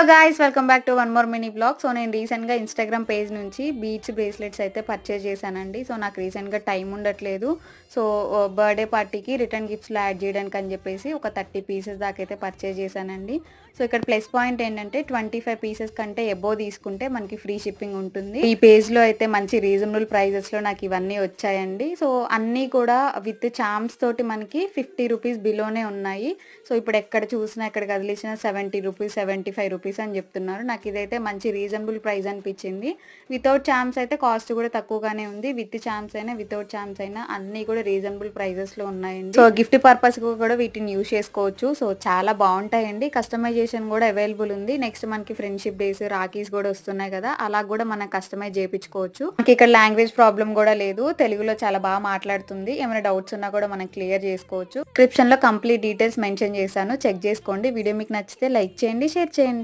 Hello guys, welcome back to one more mini blog. So నేను రీసెంట్గా Instagram page నుంచి beach bracelets అయితే purchase చేశానండి. సో నాకు రీసెంట్గా టైం ఉండట్లేదు. సో బర్త్డే పార్టీకి రిటర్న్ గిఫ్ట్స్లో యాడ్ చేయడానికి అని చెప్పేసి ఒక 30 పీసెస్ దాకా అయితే పర్చేజ్ చేశానండి. సో ఇక్కడ ప్లస్ పాయింట్ ఏంటంటే 25 పీసెస్ కంటే ఎబో తీసుకుంటే మనకి ఫ్రీ షిప్పింగ్ ఉంటుంది. ఈ పేజ్లో అయితే మంచి రీజనబుల్ ప్రైజెస్లో నాకు ఇవన్నీ వచ్చాయండి. సో అన్నీ కూడా విత్ చామ్స్ తోటి మనకి 50 రూపీస్ బిలోనే ఉన్నాయి. సో ఇప్పుడు ఎక్కడ చూసినా ఎక్కడ కదిలిసినా 70 రూపీస్ 75 రూపీస్ అని చెప్తున్నారు. నాకు ఇదైతే మంచి రీజనబుల్ ప్రైస్ అనిపించింది. వితౌట్ చామ్స్ అయితే కాస్ట్ కూడా తక్కువగానే ఉంది. విత్ చామ్స్ అయినా వితౌట్ చామ్స్ అయినా అన్నీ కూడా రీజనబుల్ ప్రైజెస్లో ఉన్నాయండి. సో గిఫ్ట్ పర్పస్ కూడా వీటిని యూజ్ చేసుకోవచ్చు. సో చాలా బాగుంటాయండి. కస్టమైజేషన్ కూడా అవైలబుల్ ఉంది. నెక్స్ట్ మనకి ఫ్రెండ్షిప్ డేస్, రాఖీస్ కూడా వస్తున్నాయి కదా, అలా కూడా మనం కస్టమైజ్ చేయించుకోవచ్చు. మనకి ఇక్కడ లాంగ్వేజ్ ప్రాబ్లం కూడా లేదు. తెలుగులో చాలా బాగా మాట్లాడుతుంది. ఏమైనా డౌట్స్ ఉన్నా కూడా మనం క్లియర్ చేసుకోవచ్చు. డిస్క్రిప్షన్ లో కంప్లీట్ డీటెయిల్స్ మెన్షన్ చేశాను, చెక్ చేసుకోండి. వీడియో మీకు నచ్చితే లైక్ చేయండి, షేర్ చేయండి.